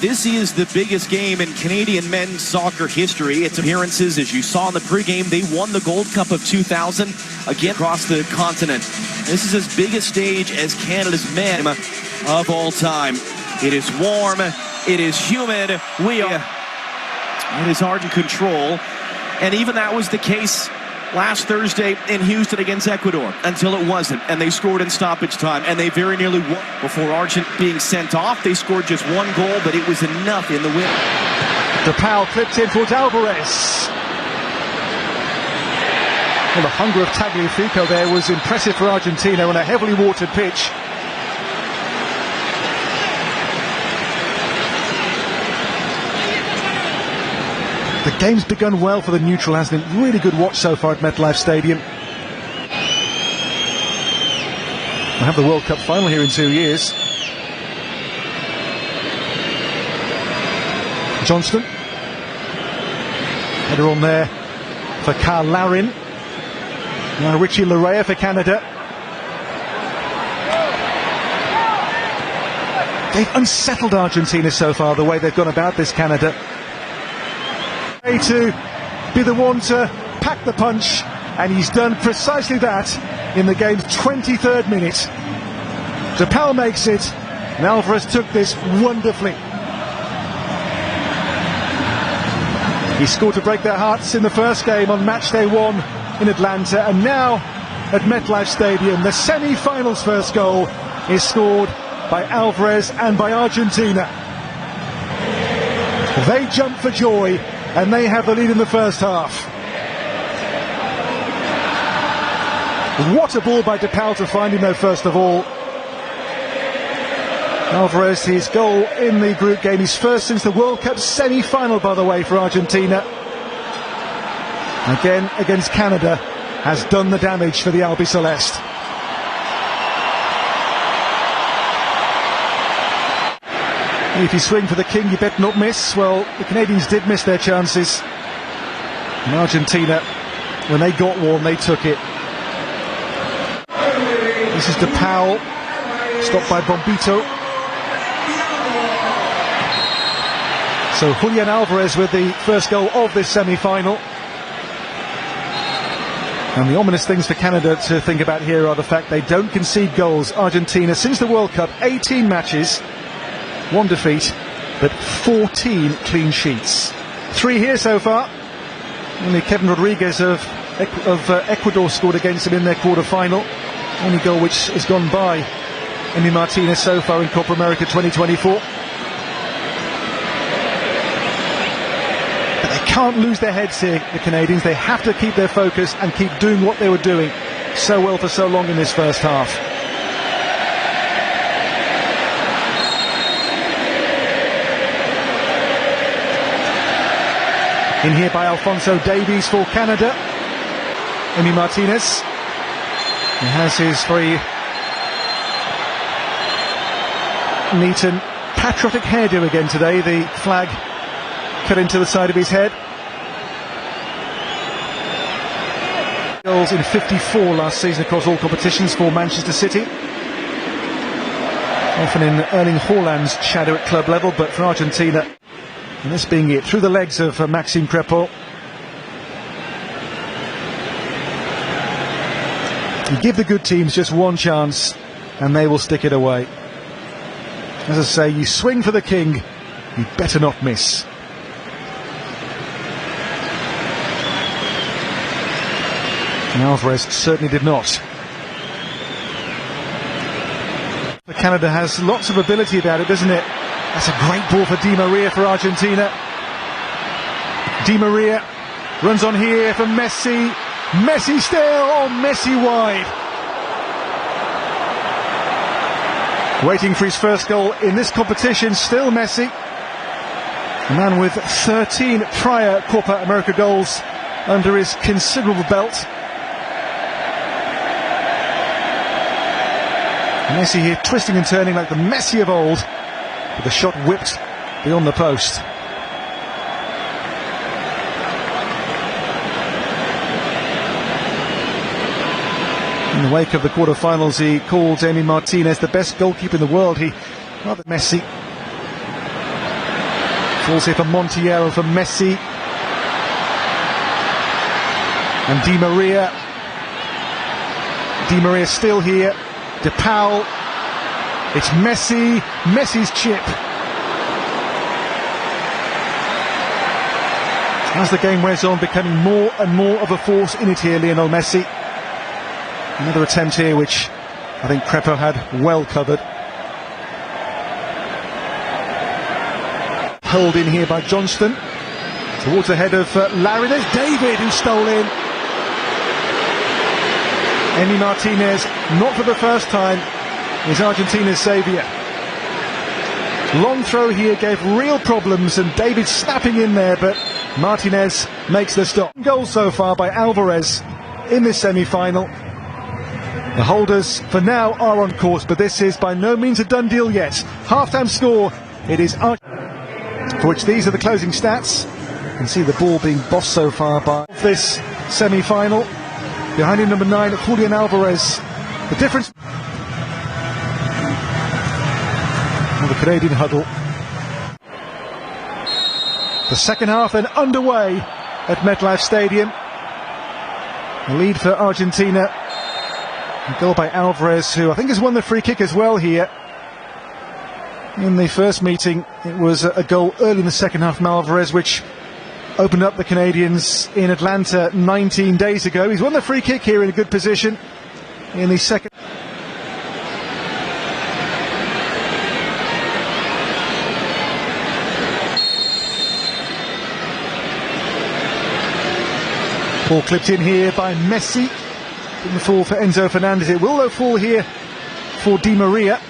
This is the biggest game in Canadian men's soccer history. Its appearances, as you saw in the pregame, they won the Gold Cup of 2000 again across the continent. This is as big a stage as Canada's men of all time. It is warm, it is humid, it is Argent control, and even that was the case last Thursday in Houston against Ecuador, until it wasn't, and they scored in stoppage time, and they very nearly won. Before Argent being sent off, they scored just one goal, but it was enough in the win. DePaul clipped in towards Alvarez. Well, the hunger of Tagliafico there was impressive for Argentina on a heavily watered pitch. The game's begun well for the neutral, hasn't it? Really good watch so far at MetLife Stadium. We'll have the World Cup final here in 2 years. Johnston. Header on there for Carl Larin. Now Richie Larea for Canada. They've unsettled Argentina so far, the way they've gone about this, Canada. To be the one to pack the punch, and he's done precisely that in the game's 23rd minute. DePaul makes it, and Alvarez took this wonderfully. He scored to break their hearts in the first game on match day 1 in Atlanta, and now at MetLife Stadium the semi-finals first goal is scored by Alvarez and by Argentina. They jump for joy, and they have the lead in the first half. What a ball by DePaul to find him though, first of all. Alvarez, his goal in the group game, his first since the World Cup semi-final, by the way, for Argentina. Again, against Canada, has done the damage for the Albiceleste. If you swing for the king, you better not miss. Well, the Canadians did miss their chances. And Argentina, when they got one, they took it. This is DePaul, stopped by Bombito. So Julian Alvarez with the first goal of this semi-final. And the ominous things for Canada to think about here are the fact they don't concede goals. Argentina, since the World Cup, 18 matches, 1 defeat, but 14 clean sheets. 3 here so far. Only Kevin Rodriguez of Ecuador scored against them in their quarter-final. Only goal which has gone by Emi Martinez so far in Copa America 2024. But they can't lose their heads here, the Canadians. They have to keep their focus and keep doing what they were doing so well for so long in this first half. In here by Alphonso Davies for Canada. Emi Martinez. He has his very neat and patriotic hairdo again today. The flag cut into the side of his head. Goals in 54 last season across all competitions for Manchester City. Often in Erling Haaland's shadow at club level, but for Argentina, and this being it, through the legs of Maxime Crepeau. You give the good teams just one chance and they will stick it away. As I say, you swing for the king, you better not miss. And Alvarez certainly did not. But Canada has lots of ability about it, doesn't it? That's a great ball for Di Maria for Argentina. Di Maria runs on here for Messi. Messi still, oh, Messi wide. Waiting for his first goal in this competition, still Messi. A man with 13 prior Copa America goals under his considerable belt. Messi here twisting and turning like the Messi of old, with the shot whipped beyond the post. In the wake of the quarter-finals, he called Emi Martinez the best goalkeeper in the world. Rather Messi. Falls here for Montiel, for Messi. And Di Maria. Di Maria still here. De Paul. It's Messi. Messi's chip. As the game wears on, becoming more and more of a force in it here, Lionel Messi. Another attempt here, which I think Crepo had well covered. Held in here by Johnston. Towards the head of Larry. There's David, who stole in. Emi Martinez, not for the first time, is Argentina's saviour. Long throw here gave real problems, and David snapping in there, but Martinez makes the stop. Goal so far by Alvarez in this semi-final. The holders for now are on course, but this is by no means a done deal yet. Half-time score, it is for which these are the closing stats. You can see the ball being bossed so far by this semi-final. Behind him, number 9, Julian Alvarez. The difference. And the Canadian huddle. The second half then underway at MetLife Stadium. The lead for Argentina. A goal by Alvarez, who I think has won the free kick as well here. In the first meeting, it was a goal early in the second half from Alvarez, which opened up the Canadians in Atlanta 19 days ago. He's won the free kick here in a good position in the second. Ball clipped in here by Messi. Didn't fall for Enzo Fernandez. It will though fall here for Di Maria.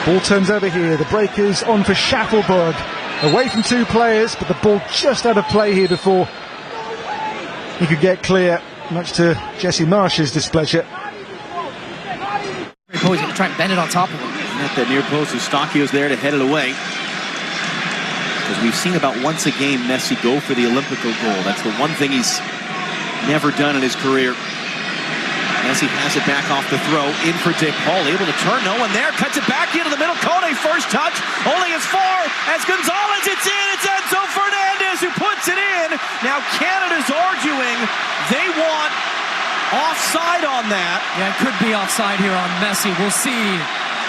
Ball turns over here. The break is on for Schaffelberg. Away from two players, but the ball just out of play here before he could get clear, much to Jesse Marsh's displeasure. He's going to try and bend it on top of him. At that near post, Eustachio's there to head it away. Because we've seen about once a game Messi go for the Olympico goal. That's the one thing he's never done in his career. Messi has it back off the throw, in for De Paul, able to turn, no one there, cuts it back into the middle, Kone first touch, only as far as Gonzalez, it's in, it's Enzo Fernandez who puts it in. Now Canada's arguing they want offside on that. Yeah, it could be offside here on Messi. We'll see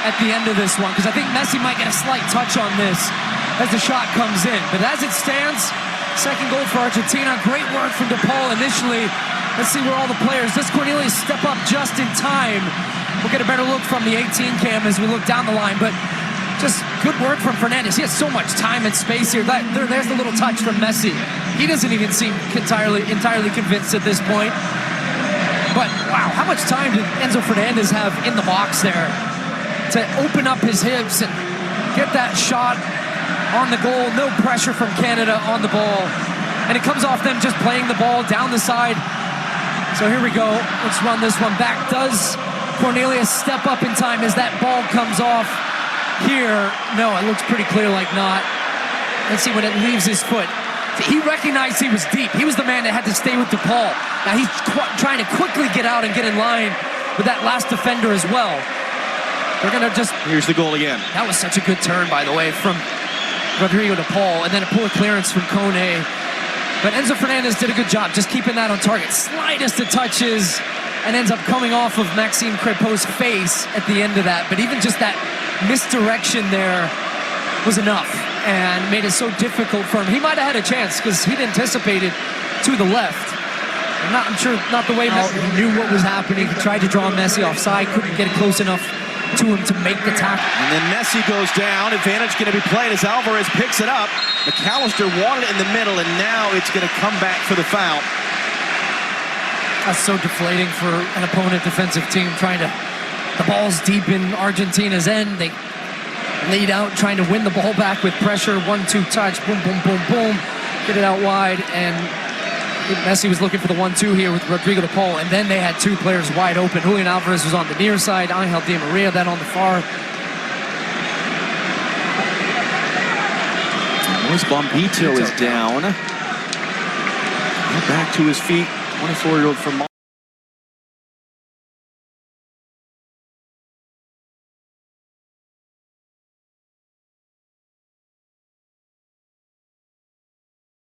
at the end of this one, because I think Messi might get a slight touch on this as the shot comes in. But as it stands, second goal for Argentina. Great work from De Paul initially. Let's see where all the players. Does Cornelius step up just in time? We'll get a better look from the 18 cam as we look down the line. But just good work from Fernandez. He has so much time and space here. There's the little touch from Messi. He doesn't even seem entirely convinced at this point. But wow, how much time did Enzo Fernandez have in the box there to open up his hips and get that shot on the goal? No pressure from Canada on the ball. And it comes off them just playing the ball down the side. So here we go. Let's run this one back. Does Cornelius step up in time as that ball comes off here? No, it looks pretty clear like not. Let's see when it leaves his foot. He recognized he was deep. He was the man that had to stay with De Paul. Now he's trying to quickly get out and get in line with that last defender as well. They're going to just... Here's the goal again. That was such a good turn, by the way, from Rodrigo De Paul. And then a poor clearance from Kone. But Enzo Fernandez did a good job just keeping that on target. Slightest of touches, and ends up coming off of Maxime Crépeau's face at the end of that. But even just that misdirection there was enough and made it so difficult for him. He might have had a chance because he'd anticipated to the left. I'm sure not the way Messi knew what was happening. He tried to draw Messi offside, couldn't get it close enough to him to make the tackle. And then Messi goes down. Advantage going to be played as Alvarez picks it up. McAllister wanted it in the middle, and now it's going to come back for the foul. That's so deflating for an opponent defensive team trying to... The ball's deep in Argentina's end. They lead out, trying to win the ball back with pressure. 1-2 touch. Boom, boom, boom, boom. Get it out wide, and Messi was looking for the 1-2 here with Rodrigo De Paul, and then they had two players wide open. Julian Alvarez was on the near side, Angel Di Maria then on the far. Luis Bombito is down. Back to his feet, 24-year-old from